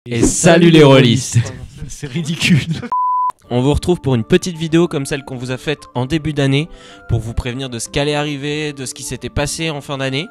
Et salut les rôlistes. C'est ridicule. On vous retrouve pour une petite vidéo comme celle qu'on vous a faite en début d'année pour vous prévenir de ce qu'allait arriver, de ce qui s'était passé en fin d'année.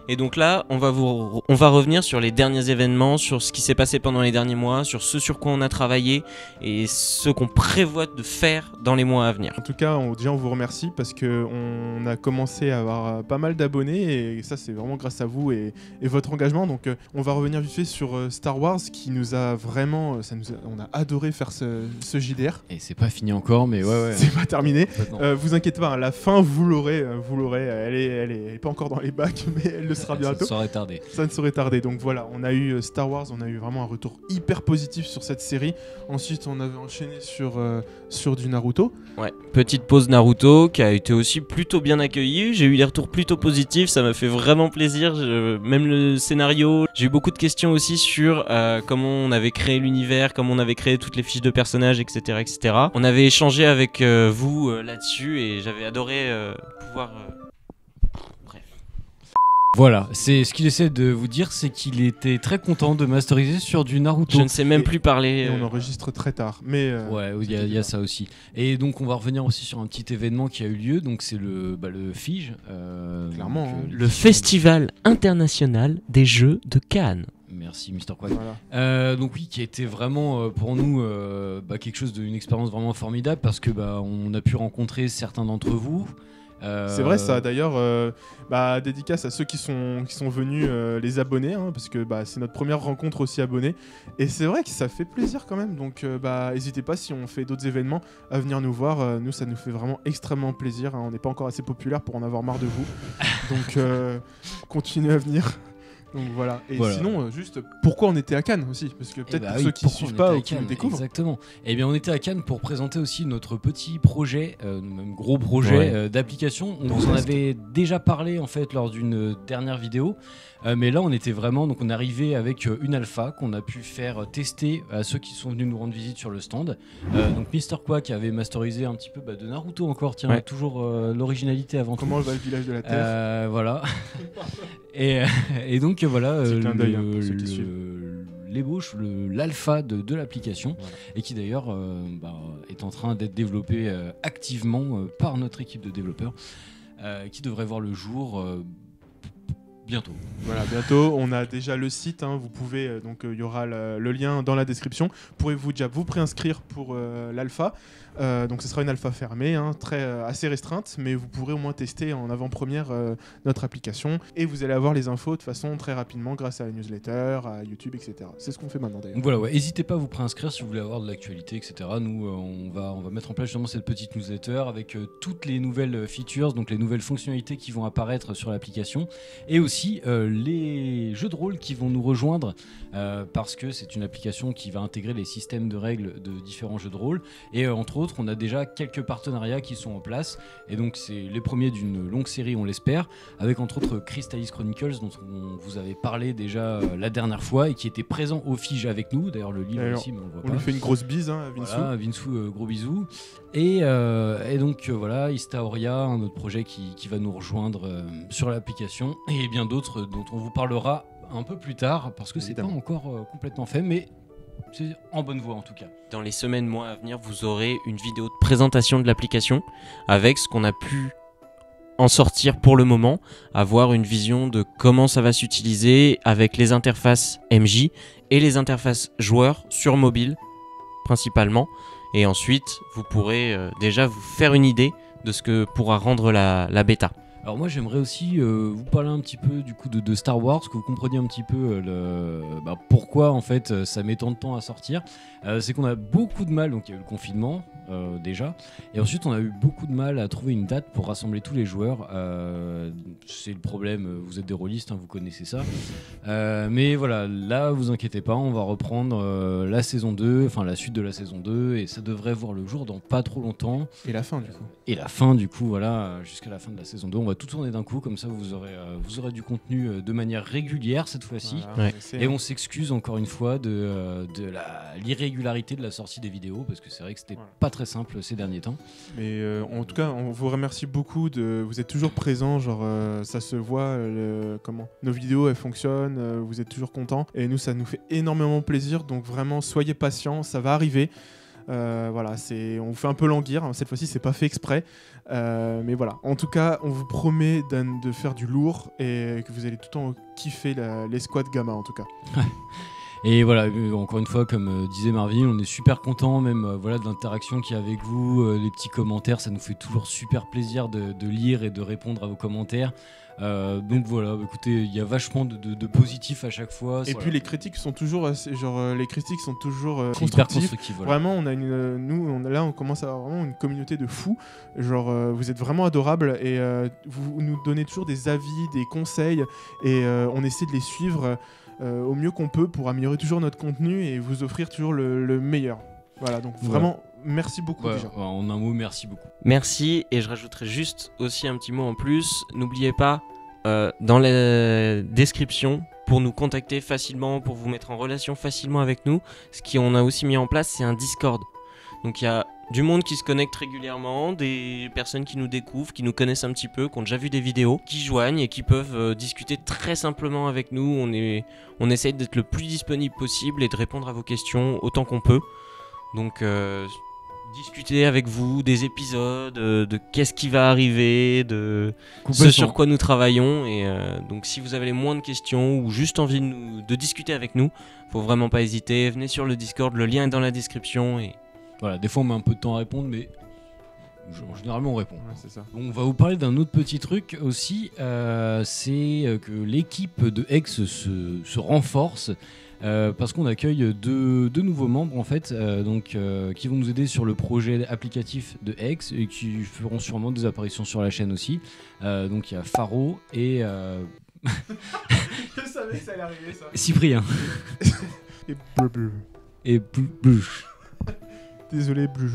Et donc là, on va revenir sur les derniers événements, sur ce qui s'est passé pendant les derniers mois, sur ce sur quoi on a travaillé et ce qu'on prévoit de faire dans les mois à venir. En tout cas, déjà on vous remercie parce qu'on a commencé à avoir pas mal d'abonnés et ça c'est vraiment grâce à vous et votre engagement. Donc on va revenir vite fait sur Star Wars qui nous a vraiment, on a adoré faire ce JDR. Et c'est pas fini encore, mais ouais. C'est pas terminé. Vous inquiétez pas, à la fin vous l'aurez. Elle est pas encore dans les bacs, mais elle le sera bientôt. Ça ne saurait tarder. Donc voilà, on a eu Star Wars, on a eu vraiment un retour hyper positif sur cette série. Ensuite, on avait enchaîné sur du Naruto. Ouais, petite pause Naruto qui a été aussi plutôt bien accueillie. J'ai eu des retours plutôt positifs, ça m'a fait vraiment plaisir. Même le scénario, j'ai eu beaucoup de questions aussi sur comment on avait créé l'univers, comment on avait créé toutes les fiches de personnages, etc. etc. On avait échangé avec vous là-dessus et j'avais adoré pouvoir... Voilà, c'est ce qu'il essaie de vous dire, c'est qu'il était très content de masteriser sur du Naruto. Je ne sais même plus parler. Et on enregistre très tard, mais ouais, il y a ça aussi. Et donc on va revenir aussi sur un petit événement qui a eu lieu, donc c'est le FIGE. Clairement. Donc, le Festival international des Jeux de Cannes. Merci Mister Quack. Voilà. Donc oui, qui a été vraiment pour nous quelque chose d'une expérience vraiment formidable parce que on a pu rencontrer certains d'entre vous. C'est vrai ça, d'ailleurs, dédicace à ceux qui sont venus, les abonnés, hein, parce que c'est notre première rencontre aussi abonnés. Et c'est vrai que ça fait plaisir quand même, donc n'hésitez pas si on fait d'autres événements à venir nous voir. Nous, ça nous fait vraiment extrêmement plaisir, hein. On n'est pas encore assez populaire pour en avoir marre de vous. Donc continuez à venir. Donc voilà. Et voilà. Sinon, juste pourquoi on était à Cannes aussi, parce que peut-être pour ceux qui ne suivent pas ou qui nous découvrent. Exactement. Eh bien, on était à Cannes pour présenter aussi notre petit projet, même gros projet d'application. On vous en avait déjà parlé en fait lors d'une dernière vidéo, mais là on était vraiment, donc on est arrivé avec une alpha qu'on a pu faire tester à ceux qui sont venus nous rendre visite sur le stand. Donc Mister Quack avait masterisé un petit peu de Naruto encore, tiens, toujours l'originalité avant tout. Comment va le village de la Terre. Voilà. et donc voilà l'ébauche, l'alpha de l'application, et qui d'ailleurs est en train d'être développé activement par notre équipe de développeurs, qui devrait voir le jour bientôt. Voilà, bientôt. On a déjà le site, hein, vous pouvez, donc il y aura le lien dans la description. Pourrez-vous déjà vous préinscrire pour l'alpha. Donc ce sera une alpha fermée, hein, assez restreinte, mais vous pourrez au moins tester en avant-première notre application et vous allez avoir les infos de façon très rapidement grâce à la newsletter, à YouTube, etc. C'est ce qu'on fait maintenant d'ailleurs. Donc voilà, n'hésitez pas à vous préinscrire si vous voulez avoir de l'actualité, etc. Nous, on va mettre en place justement cette petite newsletter avec toutes les nouvelles features, donc les nouvelles fonctionnalités qui vont apparaître sur l'application, et aussi les jeux de rôle qui vont nous rejoindre parce que c'est une application qui va intégrer les systèmes de règles de différents jeux de rôle, et entre autres on a déjà quelques partenariats qui sont en place, et donc c'est les premiers d'une longue série, on l'espère, avec entre autres Crystalis Chronicles dont on vous avait parlé déjà la dernière fois et qui était présent au FIGE avec nous, d'ailleurs le livre ici mais on le voit pas. On lui fait une grosse bise, hein, à Vinsou. Voilà, Vinsou, gros bisous. Et donc voilà, Istaoria, un autre projet qui va nous rejoindre sur l'application, et bien d'autres dont on vous parlera un peu plus tard parce que c'est pas encore complètement fait, mais c'est en bonne voie en tout cas. Dans les semaines, mois à venir, vous aurez une vidéo de présentation de l'application avec ce qu'on a pu en sortir pour le moment, avoir une vision de comment ça va s'utiliser avec les interfaces MJ et les interfaces joueurs sur mobile principalement. Et ensuite, vous pourrez déjà vous faire une idée de ce que pourra rendre la bêta. Alors moi j'aimerais aussi vous parler un petit peu du coup de Star Wars, que vous compreniez un petit peu pourquoi en fait ça met tant de temps à sortir. C'est qu'on a beaucoup de mal, donc il y a eu le confinement déjà, et ensuite on a eu beaucoup de mal à trouver une date pour rassembler tous les joueurs. C'est le problème, vous êtes des rôlistes, hein, vous connaissez ça. Mais voilà, là vous inquiétez pas, on va reprendre la saison 2, enfin la suite de la saison 2, et ça devrait voir le jour dans pas trop longtemps. Et la fin du coup. Et la fin du coup, voilà, jusqu'à la fin de la saison 2, on va va tout tourner d'un coup, comme ça vous aurez du contenu de manière régulière cette fois-ci. Voilà, Ouais. Et on s'excuse encore une fois de l'irrégularité de la sortie des vidéos, parce que c'est vrai que c'était pas très simple ces derniers temps. Mais en tout cas, on vous remercie beaucoup. Vous êtes toujours présents, genre ça se voit. Comment nos vidéos elles fonctionnent. Vous êtes toujours contents. Et nous, ça nous fait énormément plaisir. Donc vraiment, soyez patients, ça va arriver. Voilà, on vous fait un peu languir. Cette fois-ci, c'est pas fait exprès. Mais voilà. En tout cas, on vous promet de faire du lourd et que vous allez tout le temps kiffer l'escouade Gamma, en tout cas. Et voilà, encore une fois, comme disait Marvin, on est super content même voilà, de l'interaction qu'il y a avec vous, les petits commentaires, ça nous fait toujours super plaisir de lire et de répondre à vos commentaires. Donc voilà, écoutez, il y a vachement de positif à chaque fois. Et puis les critiques sont toujours hyper constructives. constructif. Voilà. Vraiment, on commence à avoir vraiment une communauté de fous. Genre, vous êtes vraiment adorables et vous nous donnez toujours des avis, des conseils et on essaie de les suivre au mieux qu'on peut pour améliorer toujours notre contenu et vous offrir toujours le meilleur. Voilà, donc vraiment, merci beaucoup déjà. En un mot, merci beaucoup. Merci, et je rajouterai juste aussi un petit mot en plus. N'oubliez pas, dans la description, pour nous contacter facilement, pour vous mettre en relation facilement avec nous, ce qu'on a aussi mis en place, c'est un Discord. Donc il y a du monde qui se connecte régulièrement, des personnes qui nous découvrent, qui nous connaissent un petit peu, qui ont déjà vu des vidéos, qui joignent et qui peuvent discuter très simplement avec nous. On essaye d'être le plus disponible possible et de répondre à vos questions autant qu'on peut. Donc discuter avec vous des épisodes, de qu'est-ce qui va arriver, de ce sur quoi nous travaillons. Et donc si vous avez les moindres questions ou juste envie de discuter avec nous, faut vraiment pas hésiter. Venez sur le Discord, le lien est dans la description. Et voilà, des fois on met un peu de temps à répondre, mais généralement on répond. Ouais, c'est ça. On va vous parler d'un autre petit truc aussi, c'est que l'équipe de Hex se renforce. Parce qu'on accueille deux nouveaux membres en fait, qui vont nous aider sur le projet applicatif de Hex et qui feront sûrement des apparitions sur la chaîne aussi. Donc il y a Faro et Je savais que ça allait arriver ça. Cyprien. Et bleu. Et Bluche. Désolé, bleu.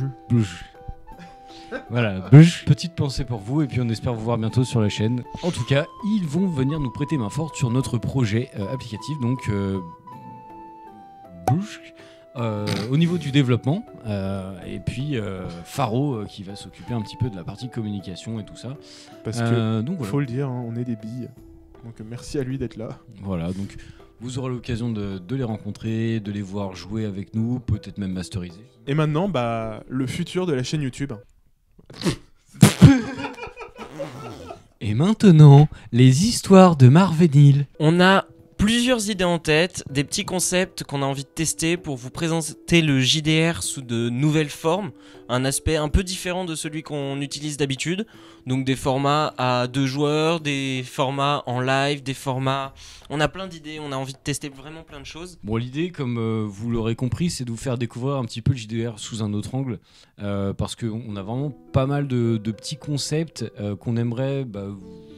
Voilà, Bluche. Petite pensée pour vous et puis on espère vous voir bientôt sur la chaîne. En tout cas, ils vont venir nous prêter main forte sur notre projet applicatif. Donc au niveau du développement et puis Faro qui va s'occuper un petit peu de la partie communication et tout ça. Parce que donc voilà. faut le dire, hein, on est des billes. Donc merci à lui d'être là. Voilà, donc vous aurez l'occasion de les rencontrer, de les voir jouer avec nous, peut-être même masteriser. Et maintenant, le futur de la chaîne YouTube. Et maintenant, les histoires de Marvenil. on a plusieurs idées en tête, des petits concepts qu'on a envie de tester pour vous présenter le JDR sous de nouvelles formes, un aspect un peu différent de celui qu'on utilise d'habitude, donc des formats à 2 joueurs, des formats en live, des formats... On a plein d'idées, on a envie de tester vraiment plein de choses. Bon, l'idée, comme vous l'aurez compris, c'est de vous faire découvrir un petit peu le JDR sous un autre angle, parce qu'on a vraiment pas mal de petits concepts qu'on aimerait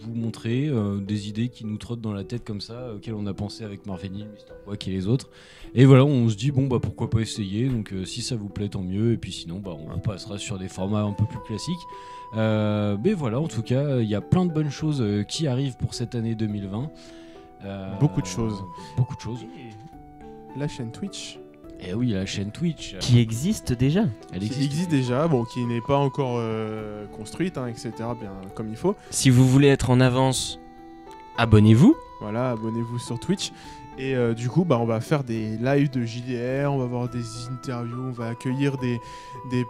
vous montrer, des idées qui nous trottent dans la tête comme ça, auxquelles on a pensé avec Marvenil, Mr. Quack et les autres. Et voilà, on se dit, pourquoi pas essayer, donc si ça vous plaît, tant mieux, et puis sinon, on passera sur des formats un peu plus classiques. Mais voilà, en tout cas, il y a plein de bonnes choses qui arrivent pour cette année 2020. Beaucoup de choses. Beaucoup de choses. La chaîne Twitch. Et oui, la chaîne Twitch. Qui existe déjà. Elle Qui existe déjà, qui n'est pas encore construite, etc. bien comme il faut. Si vous voulez être en avance, abonnez-vous. Voilà, abonnez-vous sur Twitch. Et du coup, on va faire des lives de JDR, on va avoir des interviews, on va accueillir des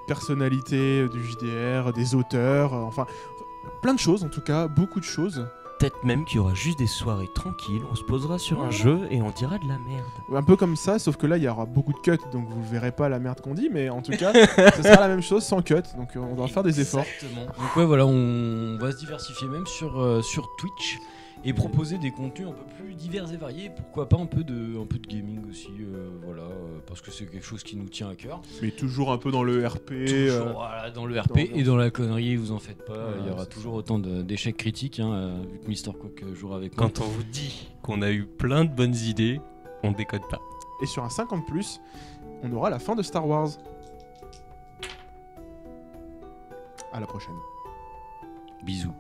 personnalités du JDR, des auteurs, enfin plein de choses en tout cas, beaucoup de choses. Peut-être même qu'il y aura juste des soirées tranquilles, on se posera sur un jeu et on dira de la merde. Un peu comme ça, sauf que là il y aura beaucoup de cuts, donc vous verrez pas la merde qu'on dit, mais en tout cas, ce sera la même chose sans cut, donc on doit faire des efforts. Exactement. Donc ouais, voilà, on va se diversifier même sur Twitch et proposer des contenus un peu plus divers et variés, pourquoi pas un peu de gaming aussi, parce que c'est quelque chose qui nous tient à cœur. Mais toujours un peu dans le RP. Toujours, voilà, dans le RP et dans la connerie, vous en faites pas, il y aura toujours autant d'échecs critiques, vu que Mr. Cook jouera avec moi. Quand on vous dit qu'on a eu plein de bonnes idées, on décode pas. Et sur un 50+, on aura la fin de Star Wars. À la prochaine. Bisous.